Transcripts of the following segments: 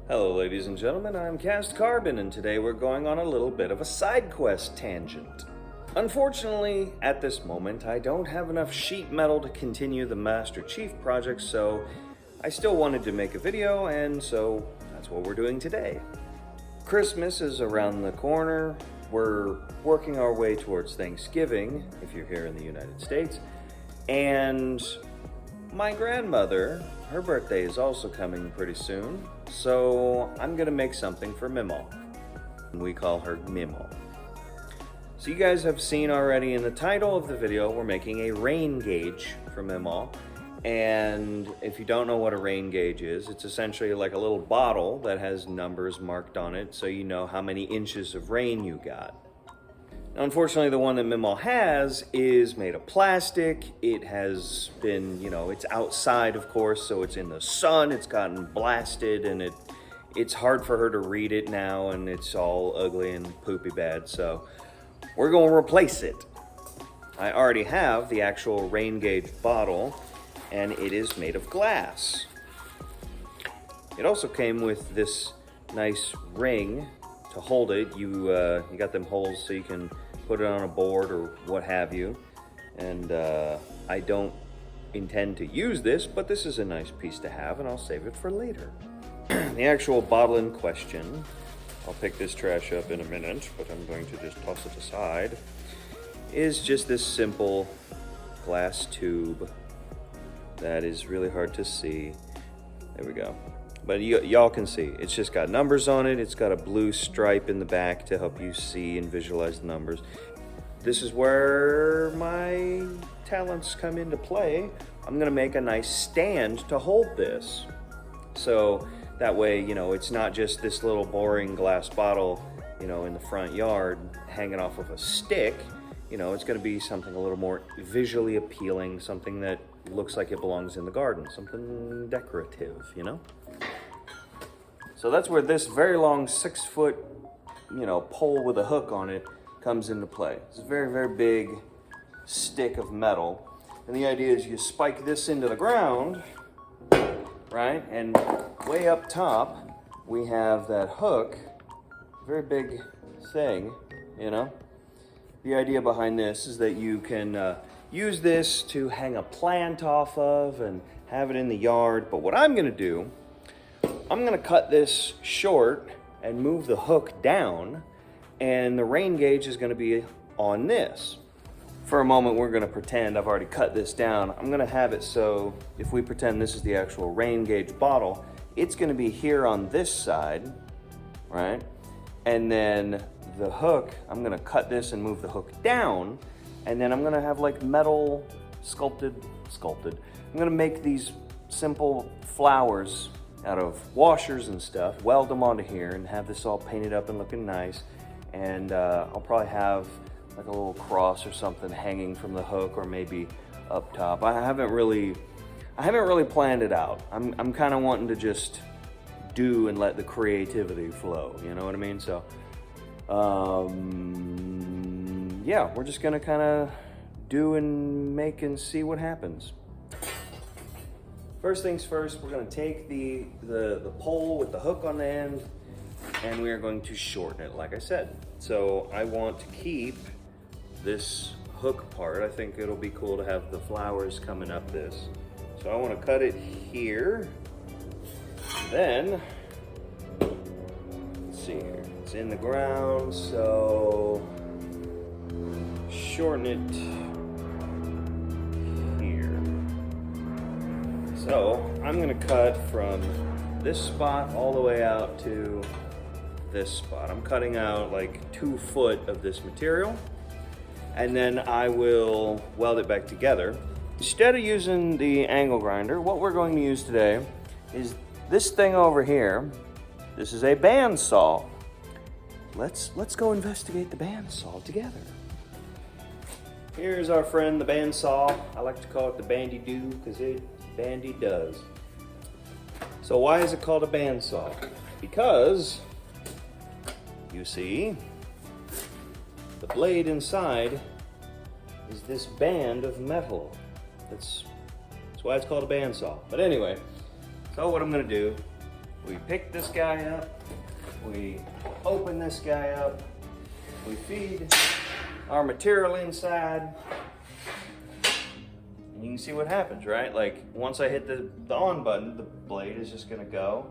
Hello ladies and gentlemen, I'm Cast Carbon, and today we're going on a little bit of a side quest tangent. Unfortunately, at this moment, I don't have enough sheet metal to continue the Master Chief project, so I still wanted to make a video, and so that's what we're doing today. Christmas is around the corner. We're working our way towards Thanksgiving, if you're here in the United States, and my grandmother, her birthday is also coming pretty soon, so I'm gonna make something for Memaw. We call her Memaw. So you guys have seen already in the title of the video, we're making a rain gauge for Memaw. And if you don't know what a rain gauge is, it's essentially like a little bottle that has numbers marked on it so you know how many inches of rain you got. Unfortunately, the one that Memaw has is made of plastic. It has been, it's outside, of course, so it's in the sun. It's gotten blasted, and it's hard for her to read it now, and it's all ugly and poopy bad, so we're going to replace it. I already have the actual rain gauge bottle, and it is made of glass. It also came with this nice ring to hold it. You got them holes so you can put it on a board or what have you. And I don't intend to use this, but this is a nice piece to have, and I'll save it for later. The actual bottle in question, I'll pick this trash up in a minute, but I'm going to just toss it aside, is just this simple glass tube that is really hard to see. There we go. But y'all can see, it's just got numbers on it. It's got a blue stripe in the back to help you see and visualize the numbers. This is where my talents come into play. I'm gonna make a nice stand to hold this. So that way, it's not just this little boring glass bottle, in the front yard hanging off of a stick. It's gonna be something a little more visually appealing, something that looks like it belongs in the garden, something decorative, So that's where this very long 6-foot, pole with a hook on it comes into play. It's a very, very big stick of metal. And the idea is you spike this into the ground, right? And way up top, we have that hook, very big thing, The idea behind this is that you can use this to hang a plant off of and have it in the yard. But what I'm gonna do, I'm gonna cut this short and move the hook down, and the rain gauge is gonna be on this. For a moment, we're gonna pretend I've already cut this down. I'm gonna have it so if we pretend this is the actual rain gauge bottle, it's gonna be here on this side, right? And then the hook, I'm gonna cut this and move the hook down, and then I'm gonna have like metal sculpted. I'm gonna make these simple flowers out of washers and stuff, weld them onto here, and have this all painted up and looking nice. And I'll probably have like a little cross or something hanging from the hook, or maybe up top. I haven't really planned it out. I'm kind of wanting to just do and let the creativity flow. You know what I mean? So, yeah, we're just gonna kind of do and make and see what happens. First things first, we're gonna take the pole with the hook on the end, and we are going to shorten it, like I said. So I want to keep this hook part. I think it'll be cool to have the flowers coming up this. So I want to cut it here. Then, let's see here. It's in the ground, so shorten it here. So I'm gonna cut from this spot all the way out to this spot. I'm cutting out like 2 foot of this material, and then I will weld it back together. Instead of using the angle grinder, what we're going to use today is this thing over here. This is a bandsaw. Let's go investigate the bandsaw together. Here's our friend, the bandsaw. I like to call it the bandy-do because it bandy does. So why is it called a bandsaw? Because, you see, the blade inside is this band of metal. That's why it's called a bandsaw. But anyway, so what I'm gonna do, We pick this guy up, we open this guy up, we feed our material inside, and you can see what happens, right? Like once I hit the on button, the blade is just gonna go,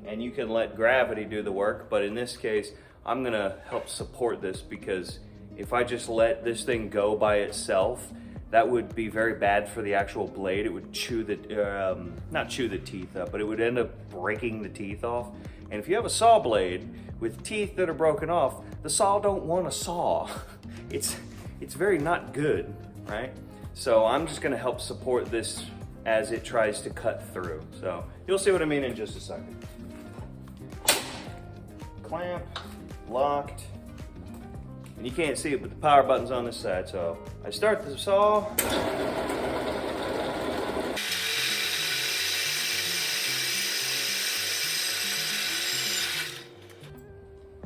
and you can let gravity do the work, but in this case, I'm gonna help support this, because if I just let this thing go by itself, that would be very bad for the actual blade. It would chew the, not chew the teeth up, but it would end up breaking the teeth off. And if you have a saw blade with teeth that are broken off, the saw don't want to saw. It's very not good, right? So I'm just gonna help support this as it tries to cut through. So you'll see what I mean in just a second. Clamp, locked. And you can't see it, but the power button's on this side. So I start the saw.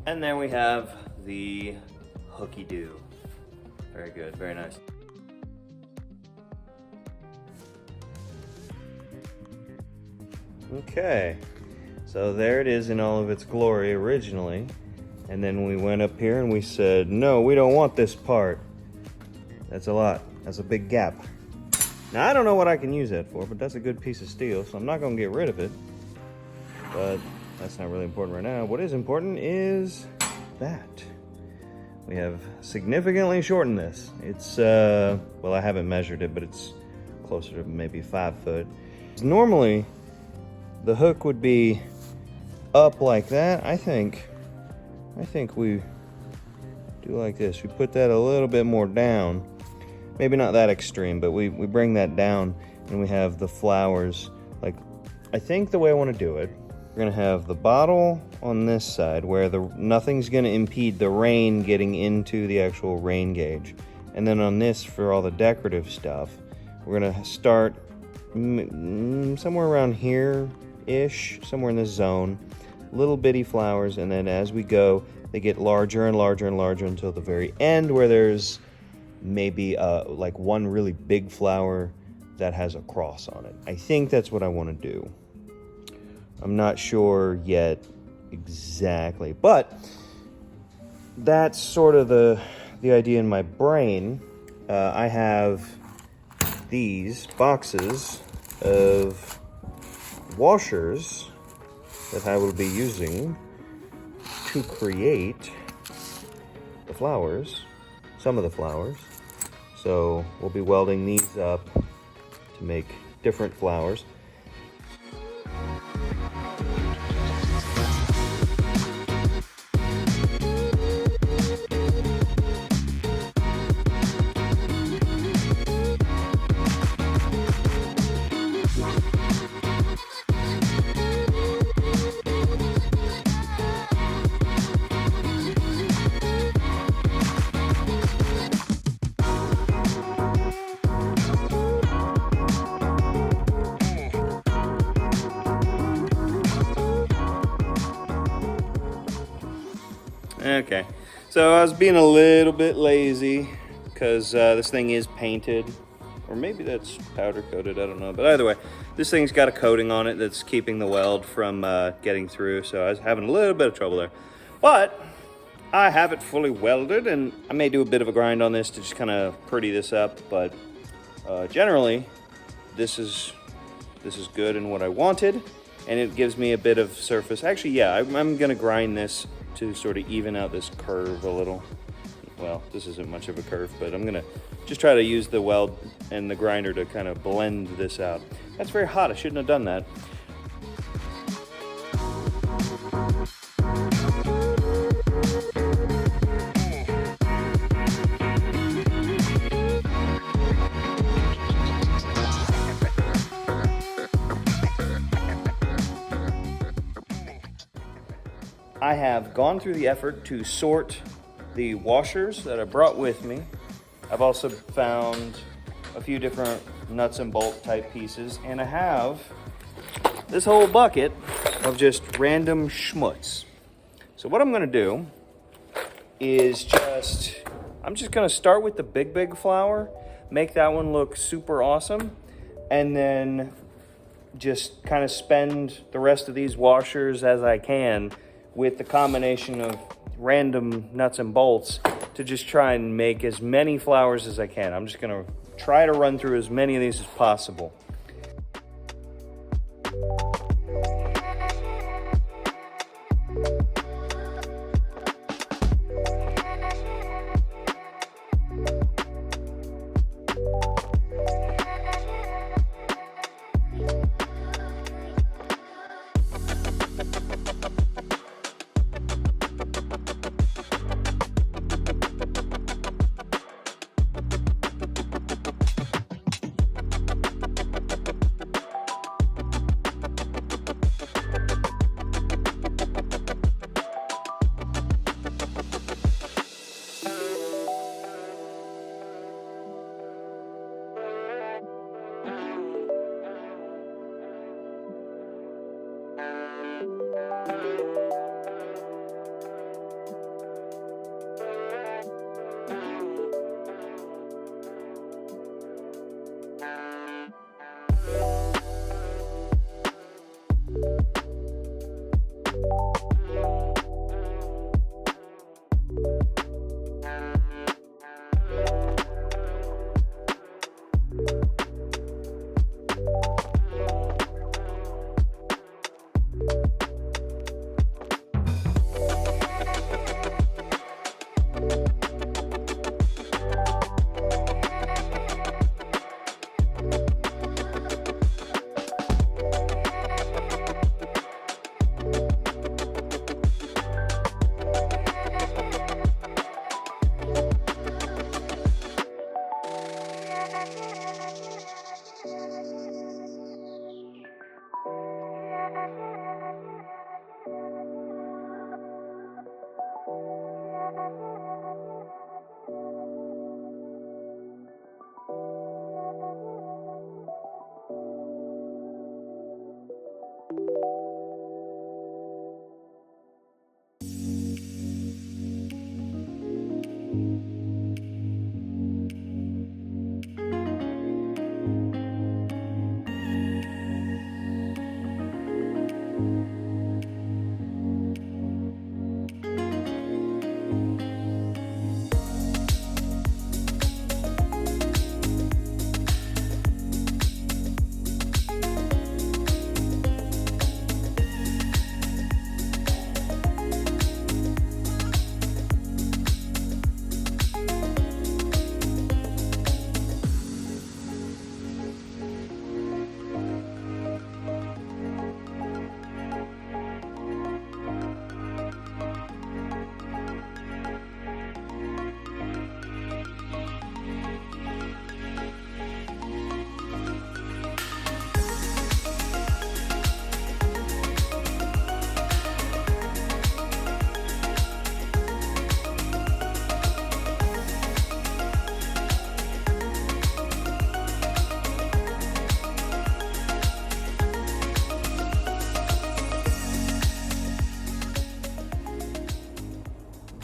And then we have the hooky-doo. Very good, very nice. Okay, so there it is in all of its glory originally. And then we went up here and we said, no, we don't want this part. That's a lot. That's a big gap. Now, I don't know what I can use that for, but that's a good piece of steel, so I'm not going to get rid of it. But that's not really important right now. What is important is that. We have significantly shortened this. It's, well, I haven't measured it, but it's closer to maybe 5 foot. Normally, the hook would be up like that. I think we do like this. We put that a little bit more down. Maybe not that extreme, but we bring that down and we have the flowers. Like, I think the way I want to do it, we're gonna have the bottle on this side where nothing's gonna impede the rain getting into the actual rain gauge. And then on this, for all the decorative stuff, we're gonna start somewhere around here-ish, somewhere in this zone. Little bitty flowers, and then as we go, they get larger and larger and larger until the very end, where there's maybe like one really big flower that has a cross on it. I think that's what I want to do. I'm not sure yet exactly, but that's sort of the idea in my brain. I have these boxes of washers that I will be using to create the flowers, some of the flowers. So we'll be welding these up to make different flowers. Okay, so I was being a little bit lazy because this thing is painted, or maybe that's powder coated, I don't know. But either way, this thing's got a coating on it that's keeping the weld from getting through, so I was having a little bit of trouble there. But I have it fully welded, and I may do a bit of a grind on this to just kind of pretty this up, but generally, this is good and what I wanted, and it gives me a bit of surface. Actually, yeah, I'm gonna grind this to sort of even out this curve a little. Well, this isn't much of a curve, but I'm gonna just try to use the weld and the grinder to kind of blend this out. That's very hot, I shouldn't have done that. I have gone through the effort to sort the washers that I brought with me. I've also found a few different nuts and bolt type pieces, and I have this whole bucket of just random schmutz. So what I'm gonna do is I'm just gonna start with the big flower, make that one look super awesome, and then just kind of spend the rest of these washers as I can with the combination of random nuts and bolts to just try and make as many flowers as I can. I'm just gonna try to run through as many of these as possible.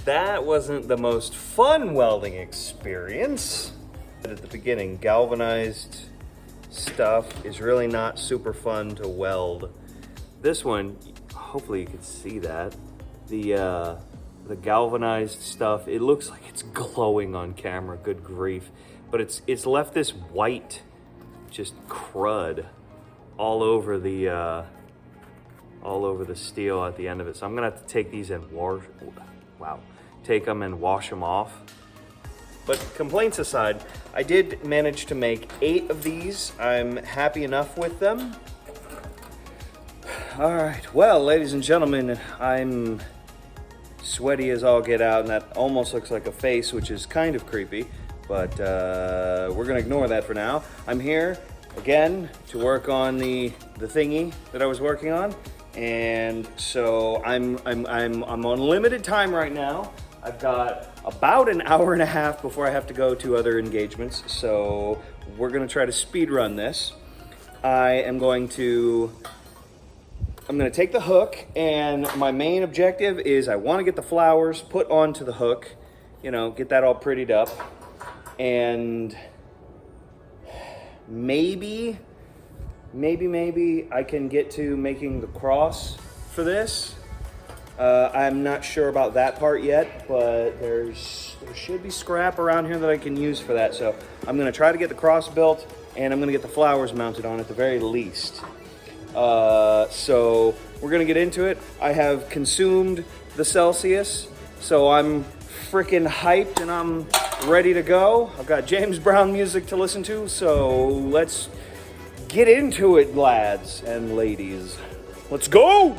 That wasn't the most fun welding experience. At the beginning, galvanized stuff is really not super fun to weld. This one, hopefully you can see that. The galvanized stuff, it looks like it's glowing on camera, good grief. But it's left this white, just crud all over the steel at the end of it. So I'm gonna have to take these and take them and wash them off. But complaints aside, I did manage to make 8 of these. I'm happy enough with them. All right, well, ladies and gentlemen, I'm sweaty as all get out, and that almost looks like a face, which is kind of creepy, but we're gonna ignore that for now. I'm here again to work on the thingy that I was working on, and so I'm on limited time right now. I've got about an hour and a half before I have to go to other engagements, so we're gonna try to speed run this. I'm gonna take the hook, and my main objective is I wanna get the flowers put onto the hook, you know, get that all prettied up, and maybe maybe I can get to making the cross for this. I'm not sure about that part yet, but there should be scrap around here that I can use for that. So I'm gonna try to get the cross built, and I'm gonna get the flowers mounted on at the very least. So we're gonna get into it. I have consumed the Celsius, so I'm freaking hyped and I'm ready to go. I've got James Brown music to listen to, so let's get into it, lads and ladies. Let's go!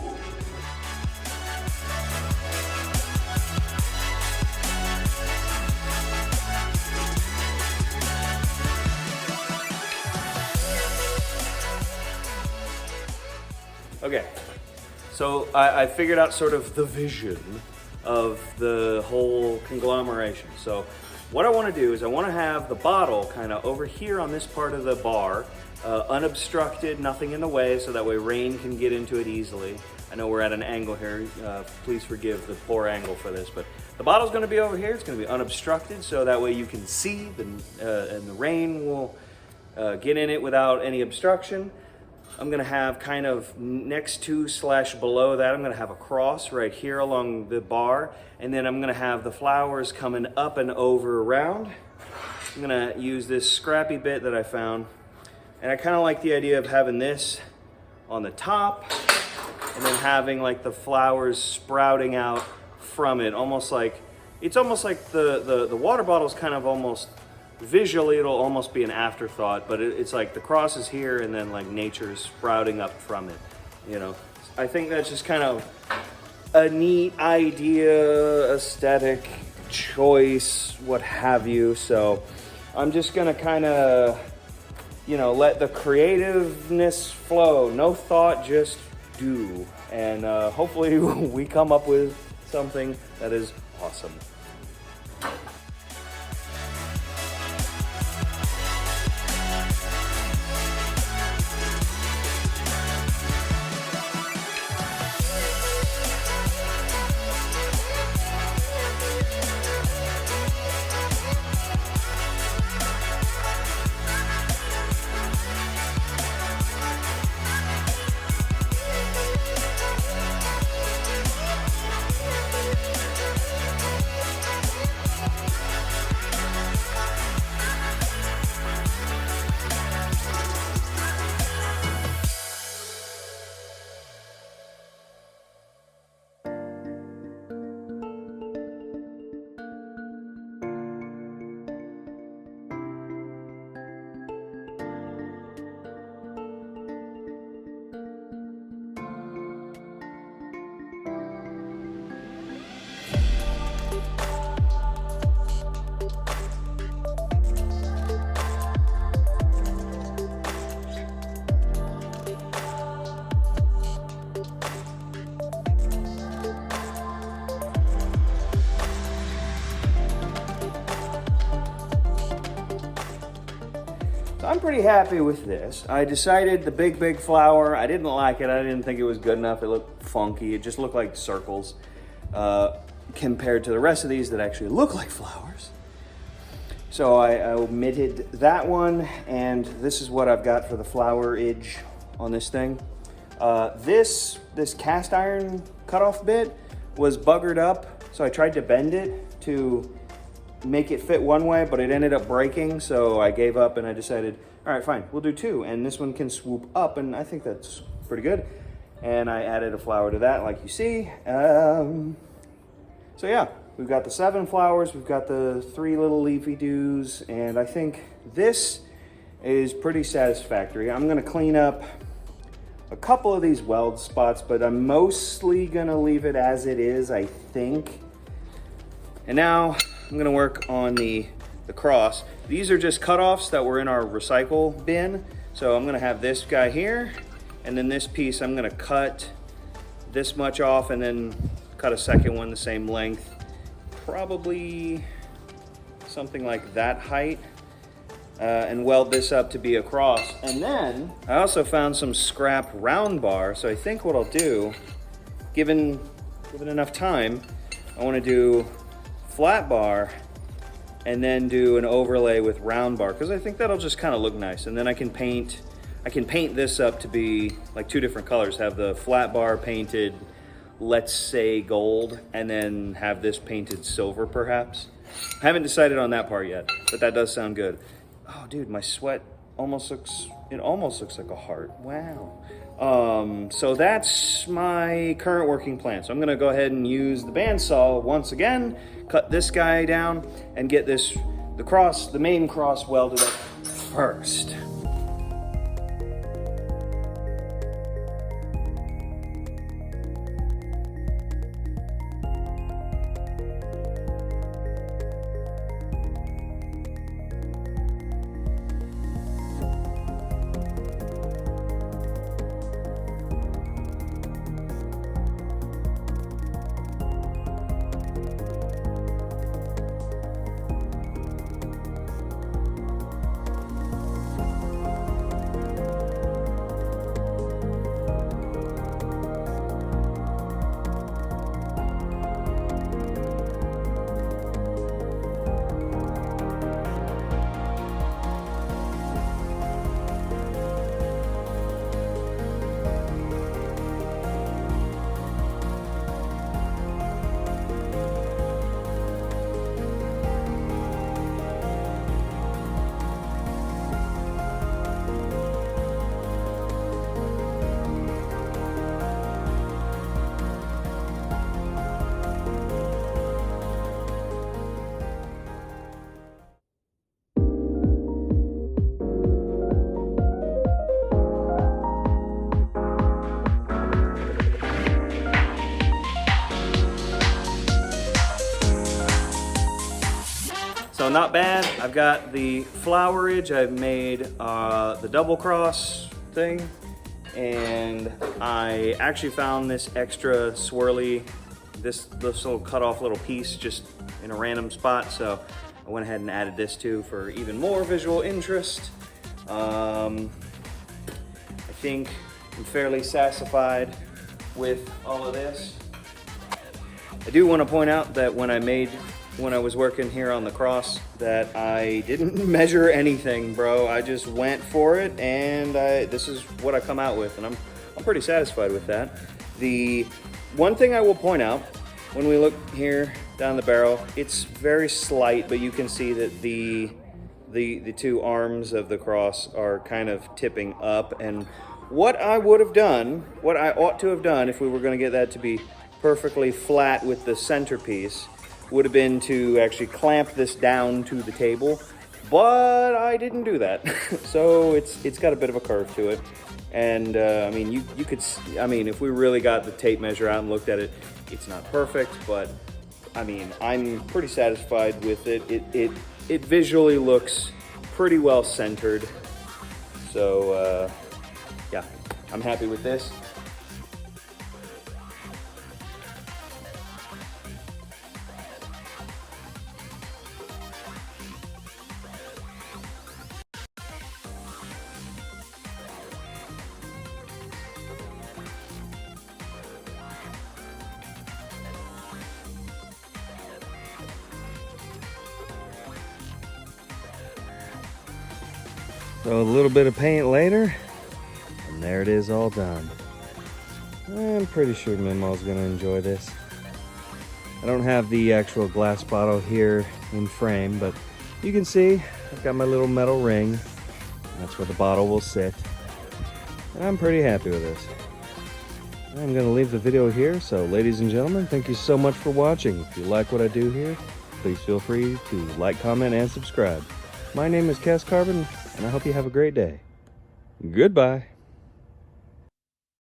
Okay, so I figured out sort of the vision of the whole conglomeration. So what I want to do is I want to have the bottle kind of over here on this part of the bar, unobstructed, nothing in the way, so that way rain can get into it easily. I know we're at an angle here, please forgive the poor angle for this, but the bottle's going to be over here, it's going to be unobstructed, so that way you can see and the rain will get in it without any obstruction. I'm gonna have kind of next to / below that, I'm gonna have a cross right here along the bar, and then I'm gonna have the flowers coming up and over around. I'm gonna use this scrappy bit that I found, and I kind of like the idea of having this on the top and then having like the flowers sprouting out from it, almost like, it's almost like the water bottle's kind of almost, visually it'll almost be an afterthought, but it's like the cross is here and then like nature's sprouting up from it, you know. I think that's just kind of a neat idea, aesthetic choice, what have you. So I'm just gonna kind of, you know, let the creativeness flow. No thought, just do. And hopefully we come up with something that is awesome. I'm pretty happy with this. I decided the big flower, I didn't like it. I didn't think it was good enough. It looked funky. It just looked like circles compared to the rest of these that actually look like flowers. So I omitted that one, and this is what I've got for the flowerage on this thing. This cast iron cutoff bit was buggered up, so I tried to bend it to make it fit one way, but it ended up breaking, so I gave up and I decided, all right, fine, we'll do two, and this one can swoop up, and I think that's pretty good. And I added a flower to that, like you see. So yeah, we've got the 7 flowers, we've got the 3 little leafy dews, and I think this is pretty satisfactory. I'm gonna clean up a couple of these weld spots, but I'm mostly gonna leave it as it is, I think. And now I'm gonna work on the cross. These are just cutoffs that were in our recycle bin. So I'm gonna have this guy here, and then this piece, I'm gonna cut this much off and then cut a second one the same length. Probably something like that height. And weld this up to be a cross. And then I also found some scrap round bar. So I think what I'll do, given enough time, I wanna do flat bar and then do an overlay with round bar, because I think that'll just kind of look nice. And then I can paint I can paint this up to be like 2 different colors. Have the flat bar painted, let's say gold, and then have this painted silver perhaps. I haven't decided on that part yet, but that does sound good. Oh dude, my sweat almost looks like a heart. Wow. So that's my current working plan. So I'm gonna go ahead and use the bandsaw once again, cut this guy down, and get the main cross welded up first. So not bad. I've got the flowerage. I've made the double cross thing, and I actually found this extra swirly, this little cut off little piece just in a random spot. So I went ahead and added this too for even more visual interest. I think I'm fairly satisfied with all of this. I do want to point out that when I was working here on the cross, that I didn't measure anything, bro. I just went for it, and this is what I come out with, and I'm pretty satisfied with that. The one thing I will point out, when we look here down the barrel, it's very slight, but you can see that the 2 arms of the cross are kind of tipping up, and what I would have done, what I ought to have done if we were going to get that to be perfectly flat with the centerpiece, would have been to actually clamp this down to the table, but I didn't do that. So it's got a bit of a curve to it. And I mean, you could, I mean, if we really got the tape measure out and looked at it, it's not perfect, but I mean, I'm pretty satisfied with it. It visually looks pretty well centered. So yeah, I'm happy with this. So a little bit of paint later, and there it is all done. I'm pretty sure Memaw's gonna enjoy this. I don't have the actual glass bottle here in frame, but you can see I've got my little metal ring. That's where the bottle will sit. And I'm pretty happy with this. I'm gonna leave the video here, so ladies and gentlemen, thank you so much for watching. If you like what I do here, please feel free to like, comment, and subscribe. My name is Cast Carbon, and I hope you have a great day. Goodbye.